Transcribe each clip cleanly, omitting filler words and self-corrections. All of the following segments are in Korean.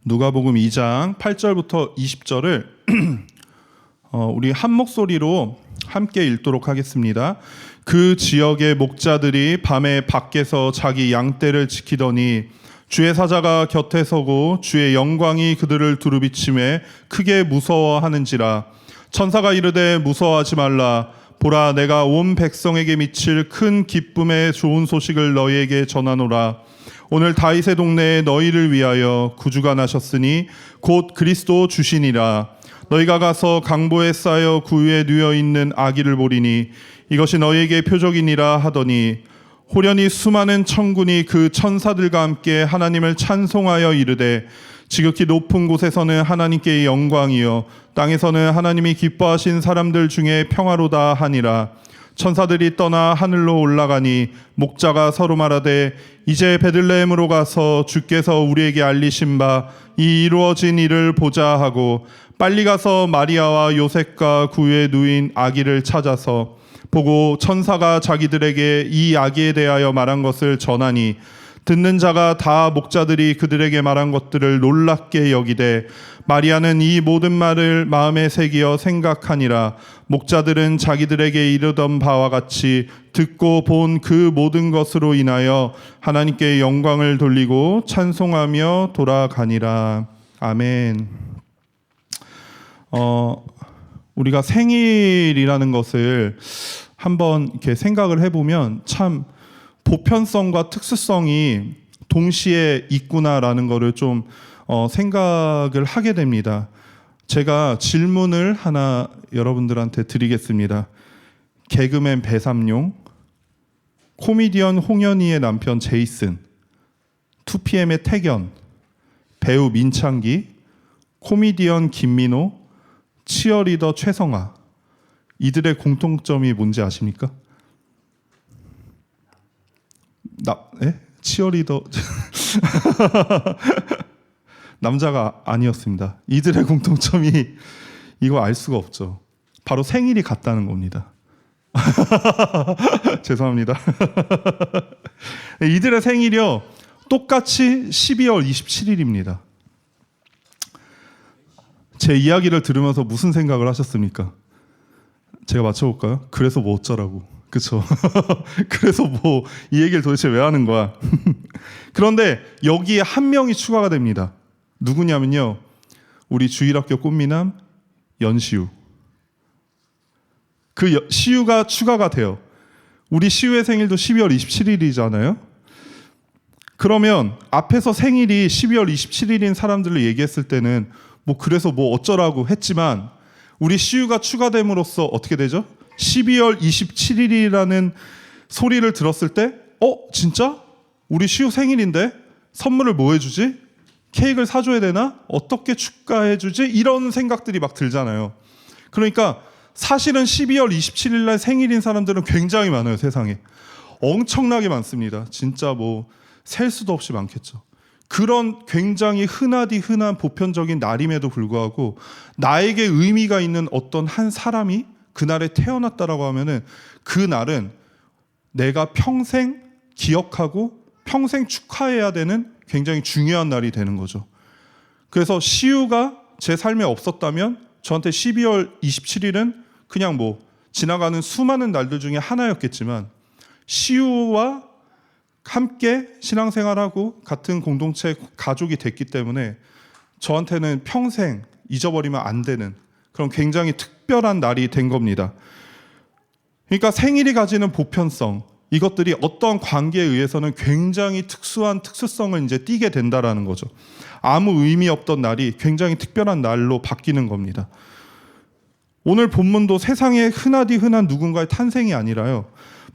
누가복음 2장 8절부터 20절을 우리 한 목소리로 함께 읽도록 하겠습니다. 그 지역의 목자들이 밤에 밖에서 자기 양떼를 지키더니 주의 사자가 곁에 서고 주의 영광이 그들을 두루비침에 크게 무서워하는지라. 천사가 이르되 무서워하지 말라. 보라, 내가 온 백성에게 미칠 큰 기쁨의 좋은 소식을 너희에게 전하노라. 오늘 다윗의 동네에 너희를 위하여 구주가 나셨으니 곧 그리스도 주시니라. 너희가 가서 강보에 쌓여 구유에 누워 있는 아기를 보리니 이것이 너희에게 표적이니라 하더니 호련히 수많은 천군이 그 천사들과 함께 하나님을 찬송하여 이르되 지극히 높은 곳에서는 하나님께 영광이요 땅에서는 하나님이 기뻐하신 사람들 중에 평화로다 하니라. 천사들이 떠나 하늘로 올라가니 목자가 서로 말하되 이제 베들레헴으로 가서 주께서 우리에게 알리신 바 이 이루어진 일을 보자 하고 빨리 가서 마리아와 요셉과 구유에 누인 아기를 찾아서 보고 천사가 자기들에게 이 아기에 대하여 말한 것을 전하니 듣는 자가 다 목자들이 그들에게 말한 것들을 놀랍게 여기되 마리아는 이 모든 말을 마음에 새기어 생각하니라. 목자들은 자기들에게 이르던 바와 같이 듣고 본 그 모든 것으로 인하여 하나님께 영광을 돌리고 찬송하며 돌아가니라. 아멘. 우리가 생일이라는 것을 한번 이렇게 생각을 해보면 참 보편성과 특수성이 동시에 있구나라는 것을 좀 생각을 하게 됩니다. 제가 질문을 하나 여러분들한테 드리겠습니다. 개그맨 배삼룡, 코미디언 홍현희의 남편 제이슨, 2PM의 태견, 배우 민창기, 코미디언 김민호, 치어리더 최성아, 이들의 공통점이 뭔지 아십니까? 치어리더 남자가 아니었습니다. 이들의 공통점이 이거 알 수가 없죠. 바로 생일이 같다는 겁니다. 죄송합니다. 이들의 생일이요 똑같이 12월 27일입니다. 제 이야기를 들으면서 무슨 생각을 하셨습니까? 제가 맞춰볼까요? 그래서 뭐 어쩌라고. 그렇죠. 그래서 뭐 이 얘기를 도대체 왜 하는 거야? 그런데 여기에 한 명이 추가가 됩니다. 누구냐면요, 우리 주일학교 꽃미남 연시우. 그 시우가 추가가 돼요. 우리 시우의 생일도 12월 27일이잖아요. 그러면 앞에서 생일이 12월 27일인 사람들을 얘기했을 때는 뭐 그래서 뭐 어쩌라고 했지만 우리 시우가 추가됨으로써 어떻게 되죠? 12월 27일이라는 소리를 들었을 때 진짜? 우리 시우 생일인데 선물을 뭐 해주지? 케이크를 사줘야 되나? 어떻게 축하해주지? 이런 생각들이 막 들잖아요. 그러니까 사실은 12월 27일 날 생일인 사람들은 굉장히 많아요. 세상에 엄청나게 많습니다. 진짜 뭐 셀 수도 없이 많겠죠. 그런 굉장히 흔한 보편적인 날임에도 불구하고 나에게 의미가 있는 어떤 한 사람이 그날에 태어났다라고 하면은 그 날은 내가 평생 기억하고 평생 축하해야 되는 굉장히 중요한 날이 되는 거죠. 그래서 시우가 제 삶에 없었다면 저한테 12월 27일은 그냥 뭐 지나가는 수많은 날들 중에 하나였겠지만 시우와 함께 신앙생활하고 같은 공동체 가족이 됐기 때문에 저한테는 평생 잊어버리면 안 되는 그런 굉장히 특별한 날이 된 겁니다. 그러니까 생일이 가지는 보편성, 이것들이 어떠한 관계에 의해서는 굉장히 특수한 특수성을 이제 띠게 된다라는 거죠. 아무 의미 없던 날이 굉장히 특별한 날로 바뀌는 겁니다. 오늘 본문도 세상에 흔한 누군가의 탄생이 아니라요,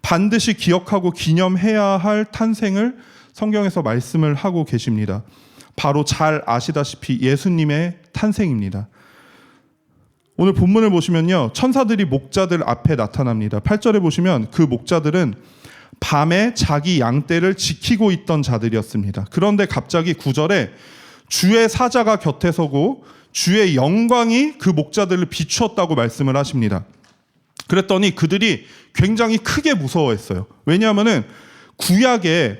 반드시 기억하고 기념해야 할 탄생을 성경에서 말씀을 하고 계십니다. 바로 잘 아시다시피 예수님의 탄생입니다. 오늘 본문을 보시면요, 천사들이 목자들 앞에 나타납니다. 8절에 보시면 그 목자들은 밤에 자기 양떼를 지키고 있던 자들이었습니다. 그런데 갑자기 9절에 주의 사자가 곁에 서고 주의 영광이 그 목자들을 비추었다고 말씀을 하십니다. 그랬더니 그들이 굉장히 크게 무서워했어요. 왜냐하면은 구약에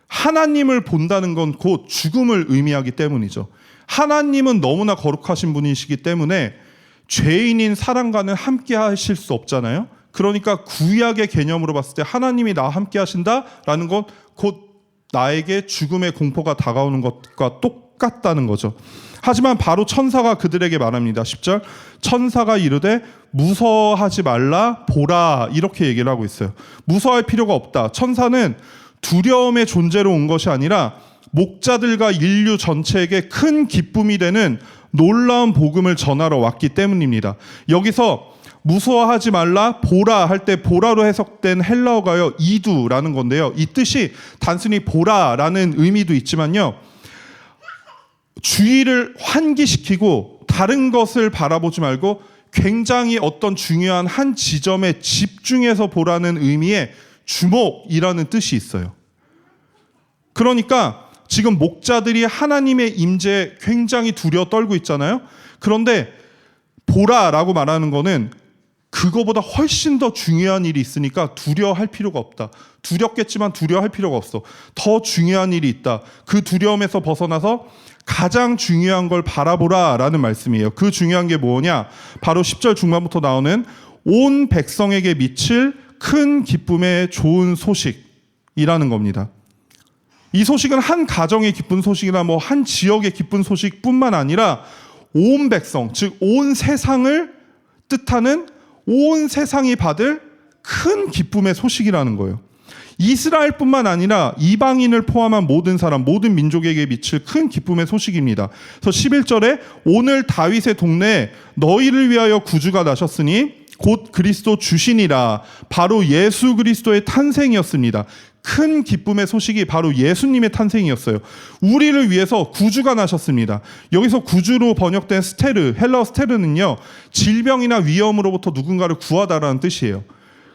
하나님을 본다는 건 곧 죽음을 의미하기 때문이죠. 하나님은 너무나 거룩하신 분이시기 때문에 죄인인 사람과는 함께 하실 수 없잖아요. 그러니까 구약의 개념으로 봤을 때 하나님이 나와 함께 하신다라는 건 곧 나에게 죽음의 공포가 다가오는 것과 똑같다는 거죠. 하지만 바로 천사가 그들에게 말합니다. 10절 천사가 이르되 무서워하지 말라 보라 이렇게 얘기를 하고 있어요. 무서워할 필요가 없다. 천사는 두려움의 존재로 온 것이 아니라 목자들과 인류 전체에게 큰 기쁨이 되는 놀라운 복음을 전하러 왔기 때문입니다. 여기서 무서워하지 말라 보라 할 때 보라로 해석된 헬라어가요 이두라는 건데요. 이 뜻이 단순히 보라라는 의미도 있지만요. 주의를 환기시키고 다른 것을 바라보지 말고 굉장히 어떤 중요한 한 지점에 집중해서 보라는 의미의 주목이라는 뜻이 있어요. 그러니까 지금 목자들이 하나님의 임재에 굉장히 두려워 떨고 있잖아요. 그런데 보라라고 말하는 거는 그거보다 훨씬 더 중요한 일이 있으니까 두려워할 필요가 없다. 두렵겠지만 두려워할 필요가 없어. 더 중요한 일이 있다. 그 두려움에서 벗어나서 가장 중요한 걸 바라보라라는 말씀이에요. 그 중요한 게 뭐냐? 바로 10절 중반부터 나오는 온 백성에게 미칠 큰 기쁨의 좋은 소식이라는 겁니다. 이 소식은 한 가정의 기쁜 소식이나 뭐 한 지역의 기쁜 소식뿐만 아니라 온 백성, 즉 온 세상을 뜻하는 온 세상이 받을 큰 기쁨의 소식이라는 거예요. 이스라엘뿐만 아니라 이방인을 포함한 모든 사람, 모든 민족에게 미칠 큰 기쁨의 소식입니다. 그래서 11절에 오늘 다윗의 동네에 너희를 위하여 구주가 나셨으니 곧 그리스도 주시니라. 바로 예수 그리스도의 탄생이었습니다. 큰 기쁨의 소식이 바로 예수님의 탄생이었어요. 우리를 위해서 구주가 나셨습니다. 여기서 구주로 번역된 스테르, 헬라어 스테르는요, 질병이나 위험으로부터 누군가를 구하다라는 뜻이에요.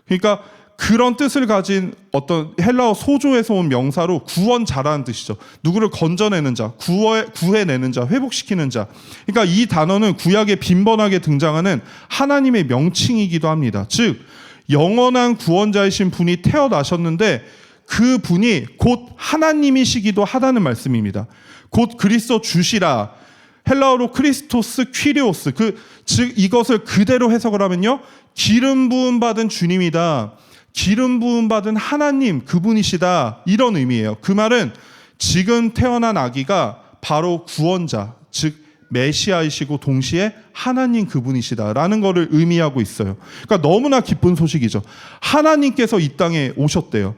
그러니까 그런 뜻을 가진 어떤 헬라어 소조에서 온 명사로 구원자라는 뜻이죠. 누구를 건져내는 자, 구해내는 자, 회복시키는 자. 그러니까 이 단어는 구약에 빈번하게 등장하는 하나님의 명칭이기도 합니다. 즉 영원한 구원자이신 분이 태어나셨는데 그 분이 곧 하나님이시기도 하다는 말씀입니다. 곧 그리스도 주시라. 헬라어로 크리스토스 퀴리오스. 즉 이것을 그대로 해석을 하면요, 기름 부음 받은 주님이다. 기름 부음 받은 하나님 그분이시다. 이런 의미예요. 그 말은 지금 태어난 아기가 바로 구원자, 즉 메시아이시고 동시에 하나님 그분이시다라는 것을 의미하고 있어요. 그러니까 너무나 기쁜 소식이죠. 하나님께서 이 땅에 오셨대요.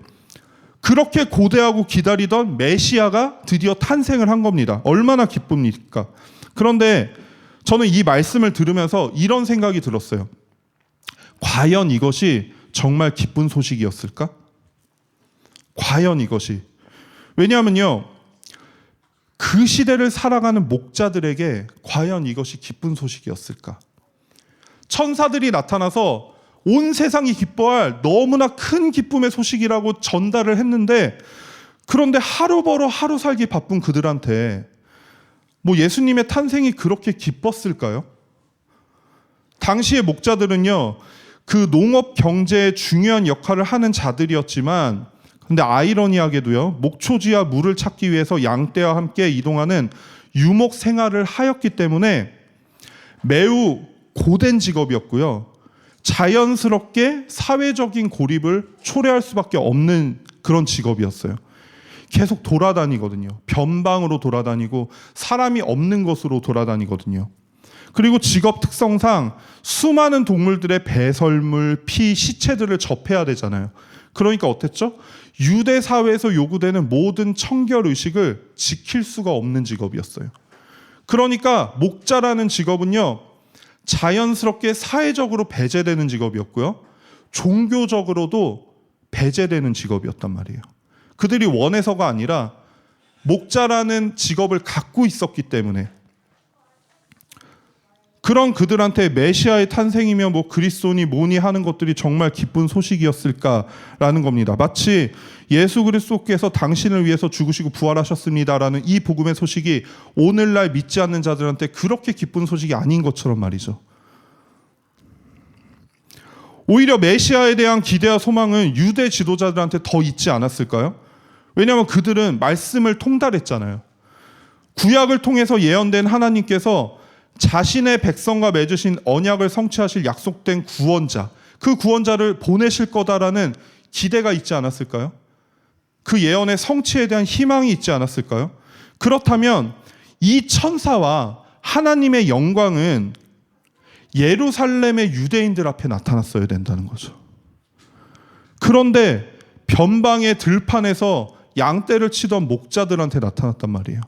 그렇게 고대하고 기다리던 메시아가 드디어 탄생을 한 겁니다. 얼마나 기쁩니까? 그런데 저는 이 말씀을 들으면서 이런 생각이 들었어요. 과연 이것이 정말 기쁜 소식이었을까? 과연 이것이. 왜냐하면요, 그 시대를 살아가는 목자들에게 과연 이것이 기쁜 소식이었을까? 천사들이 나타나서 온 세상이 기뻐할 너무나 큰 기쁨의 소식이라고 전달을 했는데, 그런데 하루 벌어 하루 살기 바쁜 그들한테 뭐 예수님의 탄생이 그렇게 기뻤을까요? 당시의 목자들은요, 그 농업 경제에 중요한 역할을 하는 자들이었지만, 근데 아이러니하게도요, 목초지와 물을 찾기 위해서 양떼와 함께 이동하는 유목 생활을 하였기 때문에 매우 고된 직업이었고요. 자연스럽게 사회적인 고립을 초래할 수밖에 없는 그런 직업이었어요. 계속 돌아다니거든요. 변방으로 돌아다니고 사람이 없는 곳으로 돌아다니거든요. 그리고 직업 특성상 수많은 동물들의 배설물, 피, 시체들을 접해야 되잖아요. 그러니까 어땠죠? 유대 사회에서 요구되는 모든 청결 의식을 지킬 수가 없는 직업이었어요. 그러니까 목자라는 직업은요, 자연스럽게 사회적으로 배제되는 직업이었고요, 종교적으로도 배제되는 직업이었단 말이에요. 그들이 원해서가 아니라 목자라는 직업을 갖고 있었기 때문에. 그런 그들한테 메시아의 탄생이며 뭐 그리스도니 뭐니 하는 것들이 정말 기쁜 소식이었을까라는 겁니다. 마치 예수 그리스도께서 당신을 위해서 죽으시고 부활하셨습니다라는 이 복음의 소식이 오늘날 믿지 않는 자들한테 그렇게 기쁜 소식이 아닌 것처럼 말이죠. 오히려 메시아에 대한 기대와 소망은 유대 지도자들한테 더 있지 않았을까요? 왜냐하면 그들은 말씀을 통달했잖아요. 구약을 통해서 예언된 하나님께서 자신의 백성과 맺으신 언약을 성취하실 약속된 구원자, 그 구원자를 보내실 거다라는 기대가 있지 않았을까요? 그 예언의 성취에 대한 희망이 있지 않았을까요? 그렇다면 이 천사와 하나님의 영광은 예루살렘의 유대인들 앞에 나타났어야 된다는 거죠. 그런데 변방의 들판에서 양떼를 치던 목자들한테 나타났단 말이에요.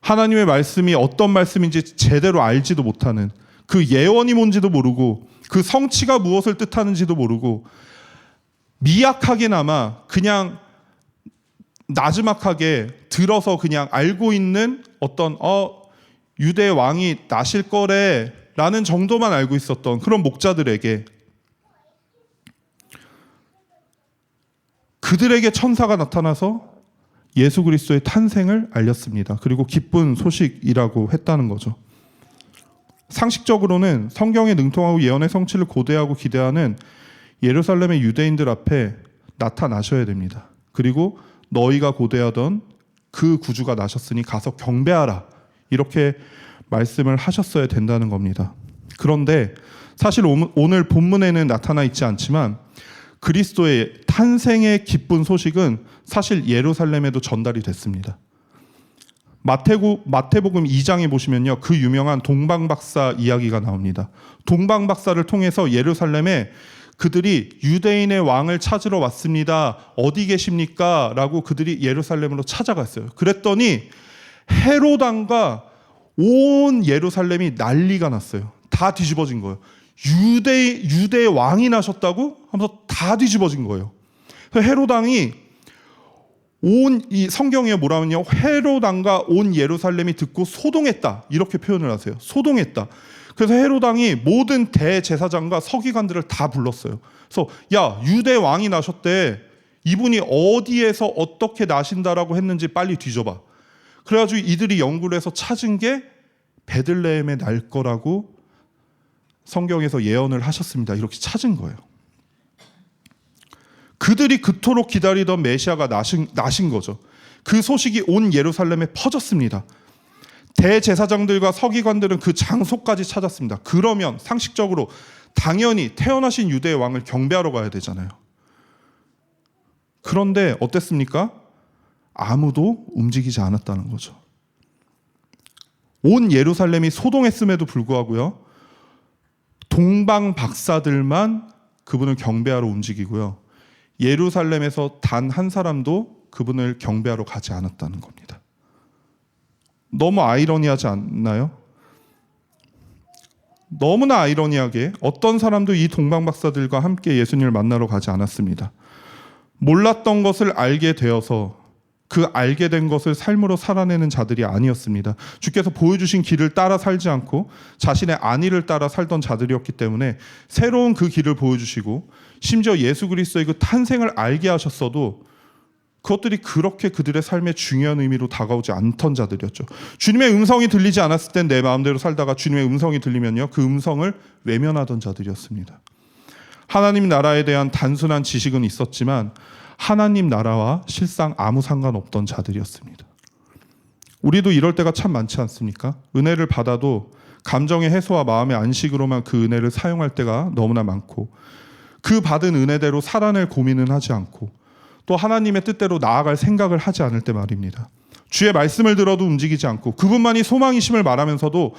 하나님의 말씀이 어떤 말씀인지 제대로 알지도 못하는, 그 예언이 뭔지도 모르고 그 성취가 무엇을 뜻하는지도 모르고 미약하게나마 그냥 나지막하게 들어서 그냥 알고 있는 어떤 유대 왕이 나실 거래 라는 정도만 알고 있었던 그런 목자들에게, 그들에게 천사가 나타나서 예수 그리스도의 탄생을 알렸습니다. 그리고 기쁜 소식이라고 했다는 거죠. 상식적으로는 성경에 능통하고 예언의 성취를 고대하고 기대하는 예루살렘의 유대인들 앞에 나타나셔야 됩니다. 그리고 너희가 고대하던 그 구주가 나셨으니 가서 경배하라, 이렇게 말씀을 하셨어야 된다는 겁니다. 그런데 사실 오늘 본문에는 나타나 있지 않지만 그리스도의 탄생의 기쁜 소식은 사실 예루살렘에도 전달이 됐습니다. 마태복음 2장에 보시면요, 그 유명한 동방박사 이야기가 나옵니다. 동방박사를 통해서 예루살렘에 그들이 유대인의 왕을 찾으러 왔습니다. 어디 계십니까? 라고 그들이 예루살렘으로 찾아갔어요. 그랬더니 헤롯 왕과 온 예루살렘이 난리가 났어요. 다 뒤집어진 거예요. 유대의 왕이 나셨다고 하면서 다 뒤집어진 거예요. 그래서 헤롯 왕이 이 성경에 뭐라면요, 헤롯 왕과 온 예루살렘이 듣고 소동했다, 이렇게 표현을 하세요. 소동했다. 그래서 헤롯 왕이 모든 대제사장과 서기관들을 다 불렀어요. 그래서 야, 유대 왕이 나셨대. 이분이 어디에서 어떻게 나신다라고 했는지 빨리 뒤져봐. 그래가지고 이들이 연구를 해서 찾은 게 베들레헴에 날 거라고 성경에서 예언을 하셨습니다. 이렇게 찾은 거예요. 그들이 그토록 기다리던 메시아가 나신 거죠. 그 소식이 온 예루살렘에 퍼졌습니다. 대제사장들과 서기관들은 그 장소까지 찾았습니다. 그러면 상식적으로 당연히 태어나신 유대의 왕을 경배하러 가야 되잖아요. 그런데 어땠습니까? 아무도 움직이지 않았다는 거죠. 온 예루살렘이 소동했음에도 불구하고요, 동방 박사들만 그분을 경배하러 움직이고요, 예루살렘에서 단 한 사람도 그분을 경배하러 가지 않았다는 겁니다. 너무 아이러니하지 않나요? 너무나 아이러니하게 어떤 사람도 이 동방 박사들과 함께 예수님을 만나러 가지 않았습니다. 몰랐던 것을 알게 되어서 그 알게 된 것을 삶으로 살아내는 자들이 아니었습니다. 주께서 보여주신 길을 따라 살지 않고 자신의 안위를 따라 살던 자들이었기 때문에 새로운 그 길을 보여주시고 심지어 예수 그리스도의 그 탄생을 알게 하셨어도 그것들이 그렇게 그들의 삶에 중요한 의미로 다가오지 않던 자들이었죠. 주님의 음성이 들리지 않았을 땐 내 마음대로 살다가 주님의 음성이 들리면요, 그 음성을 외면하던 자들이었습니다. 하나님 나라에 대한 단순한 지식은 있었지만 하나님 나라와 실상 아무 상관없던 자들이었습니다. 우리도 이럴 때가 참 많지 않습니까? 은혜를 받아도 감정의 해소와 마음의 안식으로만 그 은혜를 사용할 때가 너무나 많고, 그 받은 은혜대로 살아낼 고민은 하지 않고, 또 하나님의 뜻대로 나아갈 생각을 하지 않을 때 말입니다. 주의 말씀을 들어도 움직이지 않고 그분만이 소망이심을 말하면서도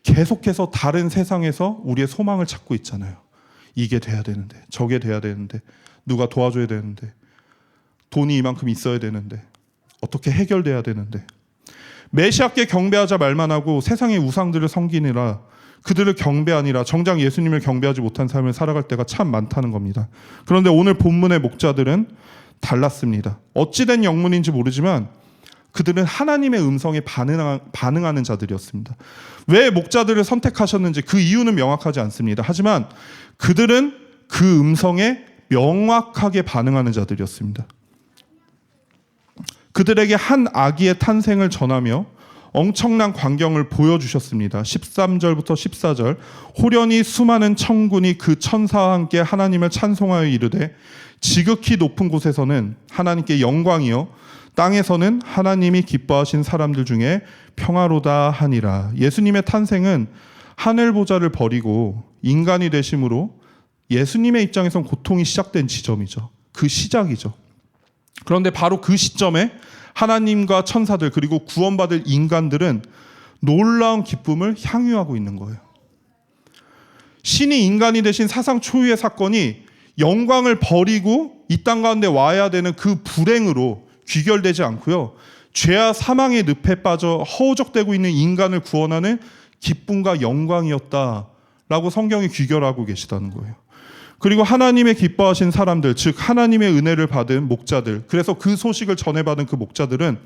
계속해서 다른 세상에서 우리의 소망을 찾고 있잖아요. 이게 돼야 되는데, 저게 돼야 되는데, 누가 도와줘야 되는데, 돈이 이만큼 있어야 되는데, 어떻게 해결돼야 되는데, 메시아께 경배하자 말만 하고 세상의 우상들을 섬기느라, 그들을 경배하니라 정작 예수님을 경배하지 못한 삶을 살아갈 때가 참 많다는 겁니다. 그런데 오늘 본문의 목자들은 달랐습니다. 어찌된 영문인지 모르지만 그들은 하나님의 음성에 반응하는 자들이었습니다. 왜 목자들을 선택하셨는지 그 이유는 명확하지 않습니다. 하지만 그들은 그 음성에 명확하게 반응하는 자들이었습니다. 그들에게 한 아기의 탄생을 전하며 엄청난 광경을 보여주셨습니다. 13절부터 14절, 호련히 수많은 천군이 그 천사와 함께 하나님을 찬송하여 이르되 지극히 높은 곳에서는 하나님께 영광이요 땅에서는 하나님이 기뻐하신 사람들 중에 평화로다 하니라. 예수님의 탄생은 하늘 보좌를 버리고 인간이 되심으로 예수님의 입장에선 고통이 시작된 지점이죠. 그 시작이죠. 그런데 바로 그 시점에 하나님과 천사들 그리고 구원받을 인간들은 놀라운 기쁨을 향유하고 있는 거예요. 신이 인간이 되신 사상 초유의 사건이 영광을 버리고 이 땅 가운데 와야 되는 그 불행으로 귀결되지 않고요. 죄와 사망의 늪에 빠져 허우적대고 있는 인간을 구원하는 기쁨과 영광이었다라고 성경이 귀결하고 계시다는 거예요. 그리고 하나님의 기뻐하신 사람들, 즉 하나님의 은혜를 받은 목자들, 그래서 그 소식을 전해받은 그 목자들은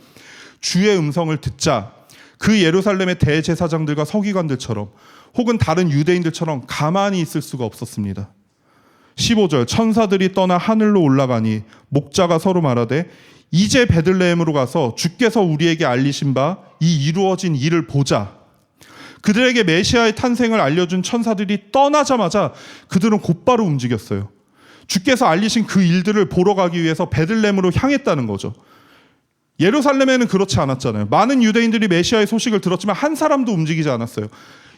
주의 음성을 듣자 그 예루살렘의 대제사장들과 서기관들처럼 혹은 다른 유대인들처럼 가만히 있을 수가 없었습니다. 15절 천사들이 떠나 하늘로 올라가니 목자가 서로 말하되 이제 베들레헴으로 가서 주께서 우리에게 알리신 바 이 이루어진 일을 보자. 그들에게 메시아의 탄생을 알려준 천사들이 떠나자마자 그들은 곧바로 움직였어요. 주께서 알리신 그 일들을 보러 가기 위해서 베들레헴으로 향했다는 거죠. 예루살렘에는 그렇지 않았잖아요. 많은 유대인들이 메시아의 소식을 들었지만 한 사람도 움직이지 않았어요.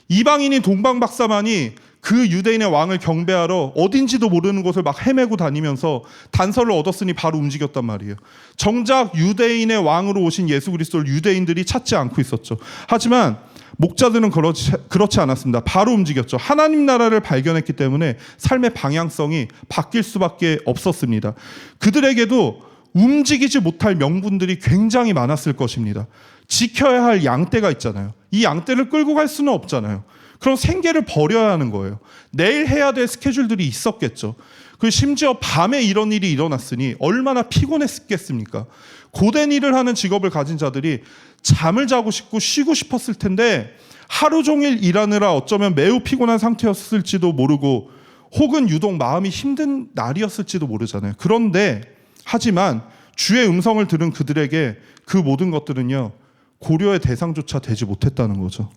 이방인인 동방박사만이 그 유대인의 왕을 경배하러 어딘지도 모르는 곳을 막 헤매고 다니면서 단서를 얻었으니 바로 움직였단 말이에요. 정작 유대인의 왕으로 오신 예수 그리스도를 유대인들이 찾지 않고 있었죠. 하지만 목자들은 그렇지 않았습니다. 바로 움직였죠. 하나님 나라를 발견했기 때문에 삶의 방향성이 바뀔 수밖에 없었습니다. 그들에게도 움직이지 못할 명분들이 굉장히 많았을 것입니다. 지켜야 할 양떼가 있잖아요. 이 양떼를 끌고 갈 수는 없잖아요. 그럼 생계를 버려야 하는 거예요. 내일 해야 될 스케줄들이 있었겠죠. 그리고 심지어 밤에 이런 일이 일어났으니 얼마나 피곤했겠습니까? 고된 일을 하는 직업을 가진 자들이 잠을 자고 싶고 쉬고 싶었을 텐데 하루 종일 일하느라 어쩌면 매우 피곤한 상태였을지도 모르고 혹은 유독 마음이 힘든 날이었을지도 모르잖아요. 그런데 하지만 주의 음성을 들은 그들에게 그 모든 것들은요 고려의 대상조차 되지 못했다는 거죠.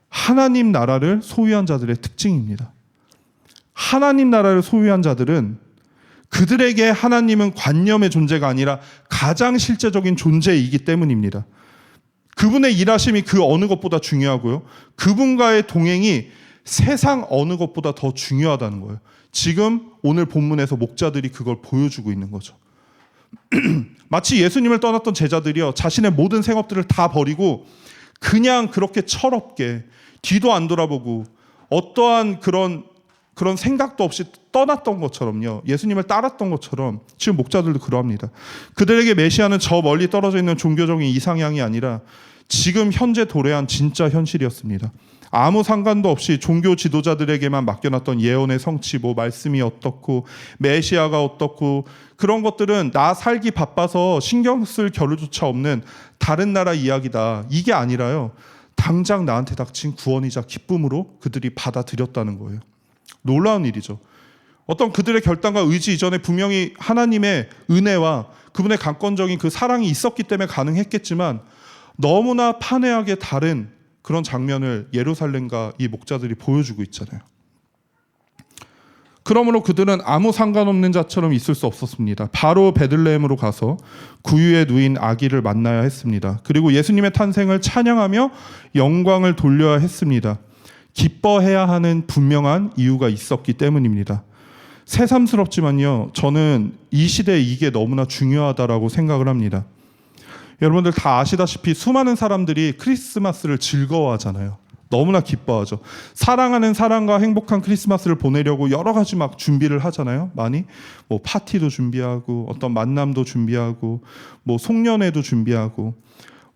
하나님 나라를 소유한 자들의 특징입니다. 하나님 나라를 소유한 자들은 그들에게 하나님은 관념의 존재가 아니라 가장 실제적인 존재이기 때문입니다. 그분의 일하심이 그 어느 것보다 중요하고요. 그분과의 동행이 세상 어느 것보다 더 중요하다는 거예요. 지금 오늘 본문에서 목자들이 그걸 보여주고 있는 거죠. 마치 예수님을 떠났던 제자들이요 자신의 모든 생업들을 다 버리고 그냥 그렇게 철없게 뒤도 안 돌아보고 어떠한 그런 생각도 없이 떠났던 것처럼요. 예수님을 따랐던 것처럼 지금 목자들도 그러합니다. 그들에게 메시아는 저 멀리 떨어져 있는 종교적인 이상향이 아니라 지금 현재 도래한 진짜 현실이었습니다. 아무 상관도 없이 종교 지도자들에게만 맡겨놨던 예언의 성취, 말씀이 어떻고 메시아가 어떻고 그런 것들은 나 살기 바빠서 신경 쓸 겨를조차 없는 다른 나라 이야기다. 이게 아니라요. 당장 나한테 닥친 구원이자 기쁨으로 그들이 받아들였다는 거예요. 놀라운 일이죠. 어떤 그들의 결단과 의지 이전에 분명히 하나님의 은혜와 그분의 강권적인 그 사랑이 있었기 때문에 가능했겠지만 너무나 판회하게 다른 그런 장면을 예루살렘과 이 목자들이 보여주고 있잖아요. 그러므로 그들은 아무 상관없는 자처럼 있을 수 없었습니다. 바로 베들레헴으로 가서 구유에 누인 아기를 만나야 했습니다. 그리고 예수님의 탄생을 찬양하며 영광을 돌려야 했습니다. 기뻐해야 하는 분명한 이유가 있었기 때문입니다. 새삼스럽지만요, 저는 이 시대에 이게 너무나 중요하다라고 생각을 합니다. 여러분들 다 아시다시피 수많은 사람들이 크리스마스를 즐거워하잖아요. 너무나 기뻐하죠. 사랑하는 사람과 행복한 크리스마스를 보내려고 여러 가지 막 준비를 하잖아요. 많이 파티도 준비하고 어떤 만남도 준비하고 송년회도 준비하고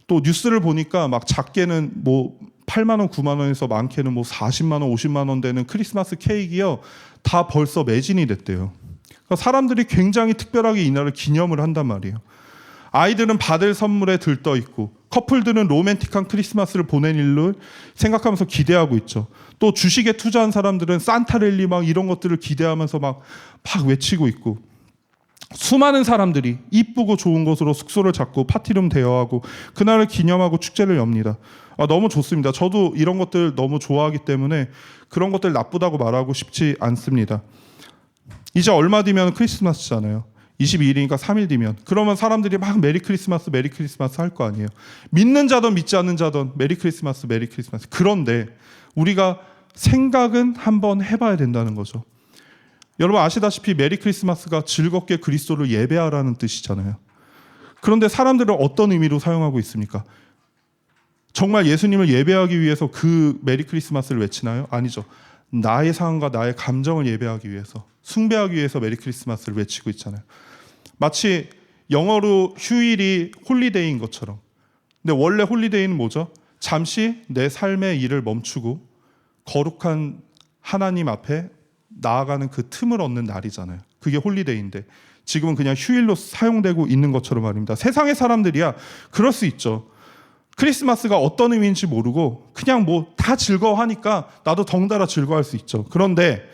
또 뉴스를 보니까 막 작게는 8만 원, 9만 원에서 많게는 40만 원, 50만 원 되는 크리스마스 케이크요. 다 벌써 매진이 됐대요. 그러니까 사람들이 굉장히 특별하게 이날을 기념을 한단 말이에요. 아이들은 받을 선물에 들떠 있고 커플들은 로맨틱한 크리스마스를 보낸 일을 생각하면서 기대하고 있죠. 또 주식에 투자한 사람들은 산타랠리 막 이런 것들을 기대하면서 막 외치고 있고 수많은 사람들이 이쁘고 좋은 곳으로 숙소를 잡고 파티룸 대여하고 그날을 기념하고 축제를 엽니다. 너무 좋습니다. 저도 이런 것들 너무 좋아하기 때문에 그런 것들 나쁘다고 말하고 싶지 않습니다. 이제 얼마 뒤면 크리스마스잖아요. 22일이니까 3일 뒤면. 그러면 사람들이 막 메리 크리스마스 메리 크리스마스 할 거 아니에요. 믿는 자든 믿지 않는 자든 메리 크리스마스 메리 크리스마스. 그런데 우리가 생각은 한번 해봐야 된다는 거죠. 여러분 아시다시피 메리 크리스마스가 즐겁게 그리스도를 예배하라는 뜻이잖아요. 그런데 사람들은 어떤 의미로 사용하고 있습니까? 정말 예수님을 예배하기 위해서 그 메리 크리스마스를 외치나요? 아니죠. 나의 상황과 나의 감정을 예배하기 위해서, 숭배하기 위해서 메리 크리스마스를 외치고 있잖아요. 마치 영어로 휴일이 홀리데이인 것처럼. 근데 원래 홀리데이는 뭐죠? 잠시 내 삶의 일을 멈추고 거룩한 하나님 앞에 나아가는 그 틈을 얻는 날이잖아요. 그게 홀리데이인데 지금은 그냥 휴일로 사용되고 있는 것처럼 말입니다. 세상의 사람들이야 그럴 수 있죠. 크리스마스가 어떤 의미인지 모르고 그냥 뭐 다 즐거워하니까 나도 덩달아 즐거워할 수 있죠. 그런데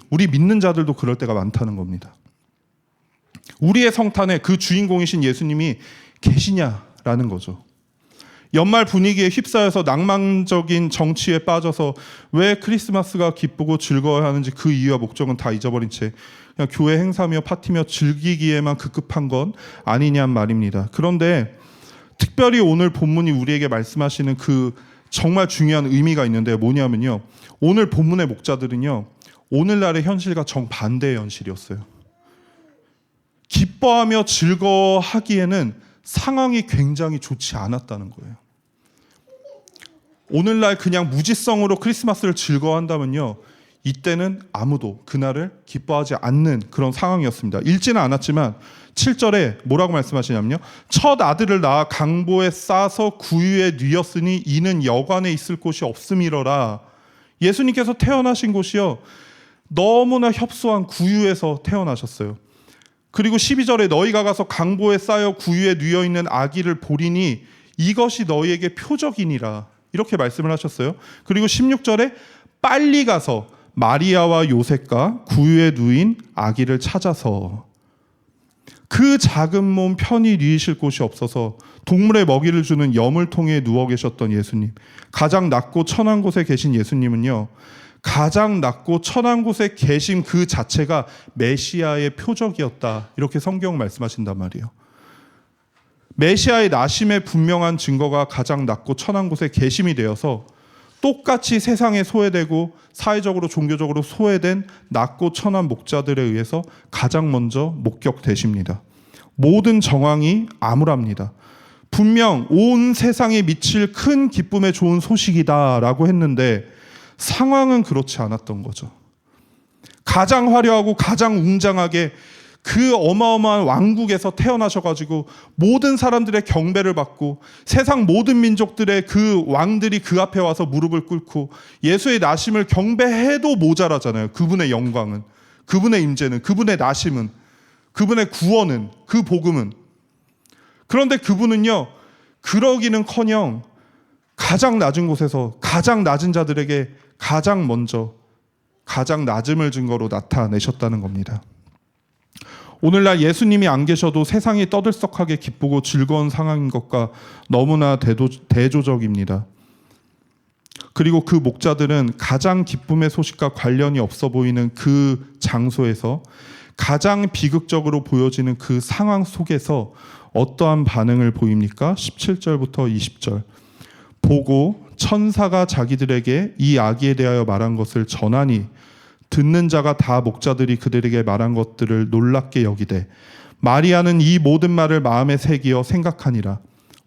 우리 믿는 자들도 그럴 때가 많다는 겁니다. 우리의 성탄에 그 주인공이신 예수님이 계시냐라는 거죠. 연말 분위기에 휩싸여서 낭만적인 정치에 빠져서 왜 크리스마스가 기쁘고 즐거워야 하는지 그 이유와 목적은 다 잊어버린 채 그냥 교회 행사며 파티며 즐기기에만 급급한 건 아니냔 말입니다. 그런데 특별히 오늘 본문이 우리에게 말씀하시는 그 정말 중요한 의미가 있는데 뭐냐면요. 오늘 본문의 목자들은요. 오늘날의 현실과 정반대의 현실이었어요. 기뻐하며 즐거워하기에는 상황이 굉장히 좋지 않았다는 거예요. 오늘날 그냥 무지성으로 크리스마스를 즐거워한다면요. 이때는 아무도 그날을 기뻐하지 않는 그런 상황이었습니다. 읽지는 않았지만 7절에 뭐라고 말씀하시냐면요. 첫 아들을 낳아 강보에 싸서 구유에 뉘었으니 이는 여관에 있을 곳이 없음이러라. 예수님께서 태어나신 곳이요. 너무나 협소한 구유에서 태어나셨어요. 그리고 12절에 너희가 가서 강보에 쌓여 구유에 뉘어 있는 아기를 보리니 이것이 너희에게 표적이니라. 이렇게 말씀을 하셨어요. 그리고 16절에 빨리 가서 마리아와 요셉과 구유에 누인 아기를 찾아서 그 작은 몸 편히 누이실 곳이 없어서 동물의 먹이를 주는 여물통에 누워 계셨던 예수님. 가장 낮고 천한 곳에 계신 예수님은요. 가장 낮고 천한 곳에 계신 그 자체가 메시아의 표적이었다. 이렇게 성경 말씀하신단 말이에요. 메시아의 나심의 분명한 증거가 가장 낮고 천한 곳에 계심이 되어서 똑같이 세상에 소외되고 사회적으로 종교적으로 소외된 낮고 천한 목자들에 의해서 가장 먼저 목격되십니다. 모든 정황이 암울합니다. 분명 온 세상에 미칠 큰 기쁨의 좋은 소식이다라고 했는데 상황은 그렇지 않았던 거죠. 가장 화려하고 가장 웅장하게 그 어마어마한 왕국에서 태어나셔가지고 모든 사람들의 경배를 받고 세상 모든 민족들의 그 왕들이 그 앞에 와서 무릎을 꿇고 예수의 나심을 경배해도 모자라잖아요. 그분의 영광은, 그분의 임재는, 그분의 나심은, 그분의 구원은, 그 복음은. 그런데 그분은요, 그러기는커녕 가장 낮은 곳에서 가장 낮은 자들에게 가장 먼저 가장 낮음을 증거로 나타내셨다는 겁니다. 오늘날 예수님이 안 계셔도 세상이 떠들썩하게 기쁘고 즐거운 상황인 것과 너무나 대조적입니다. 그리고 그 목자들은 가장 기쁨의 소식과 관련이 없어 보이는 그 장소에서 가장 비극적으로 보여지는 그 상황 속에서 어떠한 반응을 보입니까? 17절부터 20절. 보고 천사가 자기들에게 이 아기에 대하여 말한 것을 전하니 듣는 자가 다 목자들이 그들에게 말한 것들을 놀랍게 여기되 마리아는 이 모든 말을 마음에 새기어 생각하니라.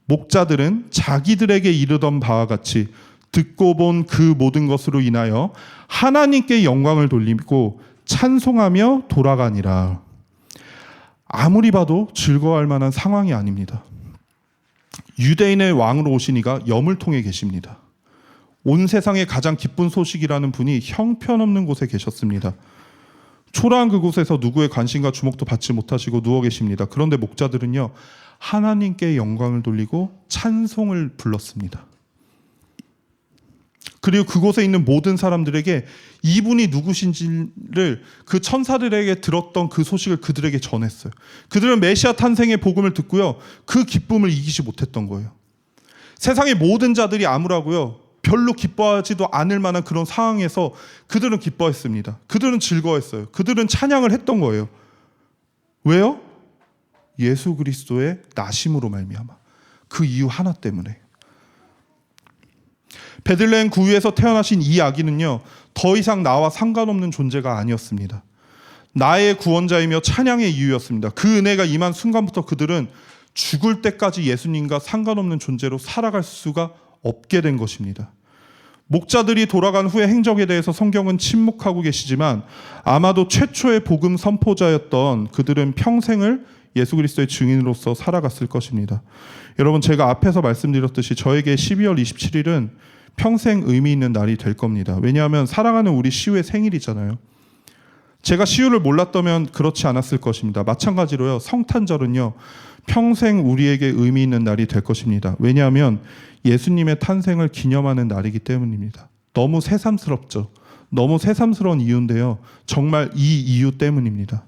목자들은 자기들에게 이르던 바와 같이 듣고 본 그 모든 것으로 인하여 하나님께 영광을 돌리고 찬송하며 돌아가니라. 아무리 봐도 즐거워할 만한 상황이 아닙니다. 유대인의 왕으로 오신 이가 여물통에 계십니다. 온 세상에 가장 기쁜 소식이라는 분이 형편없는 곳에 계셨습니다. 초라한 그곳에서 누구의 관심과 주목도 받지 못하시고 누워 계십니다. 그런데 목자들은요, 하나님께 영광을 돌리고 찬송을 불렀습니다. 그리고 그곳에 있는 모든 사람들에게 이분이 누구신지를 그 천사들에게 들었던 그 소식을 그들에게 전했어요. 그들은 메시아 탄생의 복음을 듣고요, 그 기쁨을 이기지 못했던 거예요. 세상의 모든 자들이 암울하고요, 별로 기뻐하지도 않을 만한 그런 상황에서 그들은 기뻐했습니다. 그들은 즐거워했어요. 그들은 찬양을 했던 거예요. 왜요? 예수 그리스도의 나심으로 말미암아. 그 이유 하나 때문에. 베들레헴 구유에서 태어나신 이 아기는요, 더 이상 나와 상관없는 존재가 아니었습니다. 나의 구원자이며 찬양의 이유였습니다. 그 은혜가 임한 순간부터 그들은 죽을 때까지 예수님과 상관없는 존재로 살아갈 수가 없게 된 것입니다. 목자들이 돌아간 후의 행적에 대해서 성경은 침묵하고 계시지만 아마도 최초의 복음 선포자였던 그들은 평생을 예수 그리스도의 증인으로서 살아갔을 것입니다. 여러분, 제가 앞에서 말씀드렸듯이 저에게 12월 27일은 평생 의미 있는 날이 될 겁니다. 왜냐하면 사랑하는 우리 시우의 생일이잖아요. 제가 시우를 몰랐다면 그렇지 않았을 것입니다. 마찬가지로요, 성탄절은요, 평생 우리에게 의미 있는 날이 될 것입니다. 왜냐하면 예수님의 탄생을 기념하는 날이기 때문입니다. 너무 새삼스럽죠. 너무 새삼스러운 이유인데요, 정말 이 이유 때문입니다.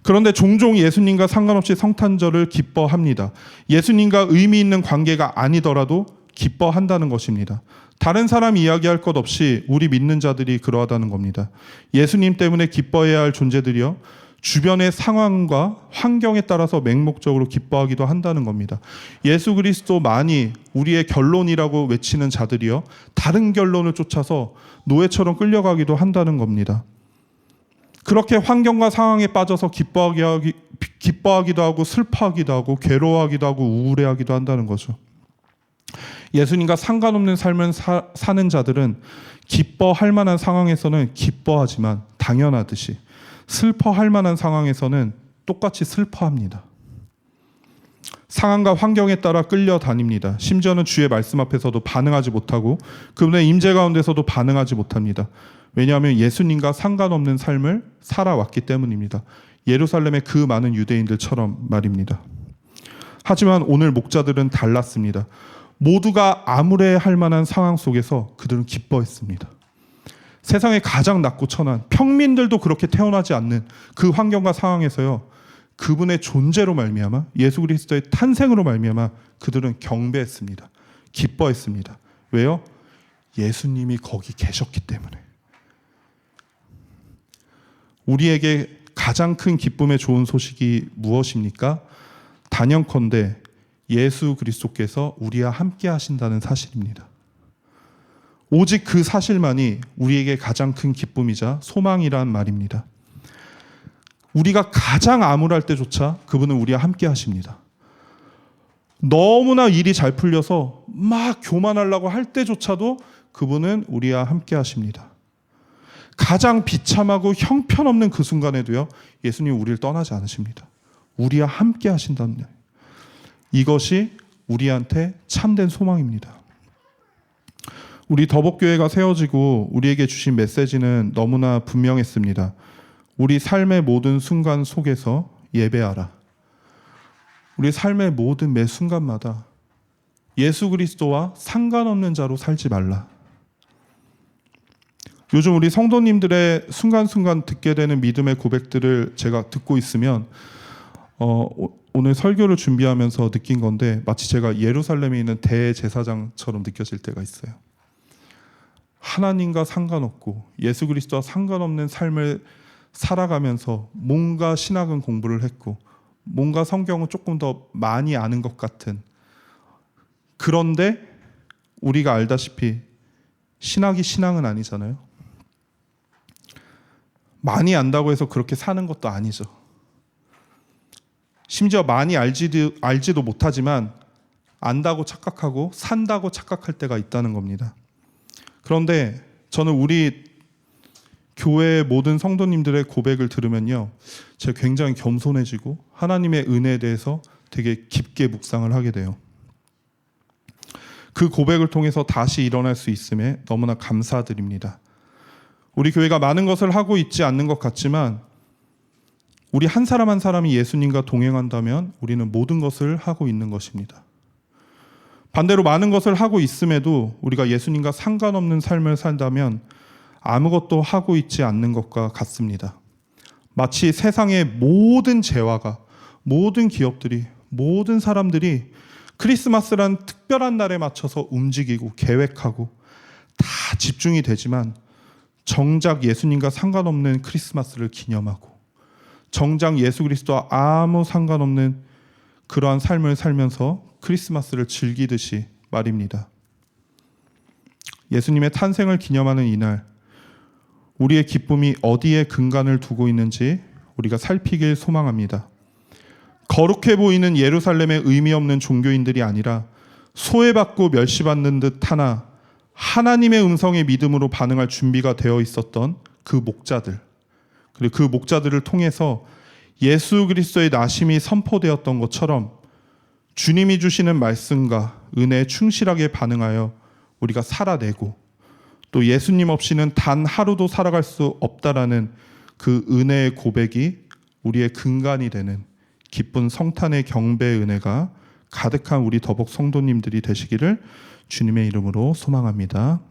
그런데 종종 예수님과 상관없이 성탄절을 기뻐합니다. 예수님과 의미 있는 관계가 아니더라도 기뻐한다는 것입니다. 다른 사람 이야기할 것 없이 우리 믿는 자들이 그러하다는 겁니다. 예수님 때문에 기뻐해야 할 존재들이요, 주변의 상황과 환경에 따라서 맹목적으로 기뻐하기도 한다는 겁니다. 예수 그리스도만이 우리의 결론이라고 외치는 자들이요, 다른 결론을 쫓아서 노예처럼 끌려가기도 한다는 겁니다. 그렇게 환경과 상황에 빠져서 기뻐하기도 하고 슬퍼하기도 하고 괴로워하기도 하고 우울해하기도 한다는 거죠. 예수님과 상관없는 삶을 사는 자들은 기뻐할 만한 상황에서는 기뻐하지만 당연하듯이 슬퍼할 만한 상황에서는 똑같이 슬퍼합니다. 상황과 환경에 따라 끌려다닙니다. 심지어는 주의 말씀 앞에서도 반응하지 못하고 그분의 임재 가운데서도 반응하지 못합니다. 왜냐하면 예수님과 상관없는 삶을 살아왔기 때문입니다. 예루살렘의 그 많은 유대인들처럼 말입니다. 하지만 오늘 목자들은 달랐습니다. 모두가 암울해할 만한 상황 속에서 그들은 기뻐했습니다. 세상에 가장 낮고 천한 평민들도 그렇게 태어나지 않는 그 환경과 상황에서요, 그분의 존재로 말미암아, 예수 그리스도의 탄생으로 말미암아 그들은 경배했습니다. 기뻐했습니다. 왜요? 예수님이 거기 계셨기 때문에. 우리에게 가장 큰 기쁨의 좋은 소식이 무엇입니까? 단연컨대 예수 그리스도께서 우리와 함께 하신다는 사실입니다. 오직 그 사실만이 우리에게 가장 큰 기쁨이자 소망이란 말입니다. 우리가 가장 암울할 때조차 그분은 우리와 함께 하십니다. 너무나 일이 잘 풀려서 막 교만하려고 할 때조차도 그분은 우리와 함께 하십니다. 가장 비참하고 형편없는 그 순간에도요, 예수님 우리를 떠나지 않으십니다. 우리와 함께 하신다는 말. 이것이 우리한테 참된 소망입니다. 우리 더복교회가 세워지고 우리에게 주신 메시지는 너무나 분명했습니다. 우리 삶의 모든 순간 속에서 예배하라. 우리 삶의 모든 매 순간마다 예수 그리스도와 상관없는 자로 살지 말라. 요즘 우리 성도님들의 순간순간 듣게 되는 믿음의 고백들을 제가 듣고 있으면 오늘 설교를 준비하면서 느낀 건데 마치 제가 예루살렘에 있는 대제사장처럼 느껴질 때가 있어요. 하나님과 상관없고 예수 그리스도와 상관없는 삶을 살아가면서 뭔가 신학은 공부를 했고 뭔가 성경은 조금 더 많이 아는 것 같은, 그런데 우리가 알다시피 신학이 신앙은 아니잖아요. 많이 안다고 해서 그렇게 사는 것도 아니죠. 심지어 많이 알지도 못하지만 안다고 착각하고 산다고 착각할 때가 있다는 겁니다. 그런데 저는 우리 교회의 모든 성도님들의 고백을 들으면요, 제가 굉장히 겸손해지고 하나님의 은혜에 대해서 되게 깊게 묵상을 하게 돼요. 그 고백을 통해서 다시 일어날 수 있음에 너무나 감사드립니다. 우리 교회가 많은 것을 하고 있지 않는 것 같지만 우리 한 사람 한 사람이 예수님과 동행한다면 우리는 모든 것을 하고 있는 것입니다. 반대로 많은 것을 하고 있음에도 우리가 예수님과 상관없는 삶을 산다면 아무것도 하고 있지 않는 것과 같습니다. 마치 세상의 모든 재화가, 모든 기업들이, 모든 사람들이 크리스마스란 특별한 날에 맞춰서 움직이고 계획하고 다 집중이 되지만 정작 예수님과 상관없는 크리스마스를 기념하고 정작 예수 그리스도와 아무 상관없는 그러한 삶을 살면서 크리스마스를 즐기듯이 말입니다. 예수님의 탄생을 기념하는 이날, 우리의 기쁨이 어디에 근간을 두고 있는지 우리가 살피길 소망합니다. 거룩해 보이는 예루살렘의 의미 없는 종교인들이 아니라 소외받고 멸시받는 듯 하나 하나님의 음성에 믿음으로 반응할 준비가 되어 있었던 그 목자들, 그리고 그 목자들을 통해서 예수 그리스도의 나심이 선포되었던 것처럼 주님이 주시는 말씀과 은혜에 충실하게 반응하여 우리가 살아내고 또 예수님 없이는 단 하루도 살아갈 수 없다라는 그 은혜의 고백이 우리의 근간이 되는 기쁜 성탄의 경배의 은혜가 가득한 우리 더복 성도님들이 되시기를 주님의 이름으로 소망합니다.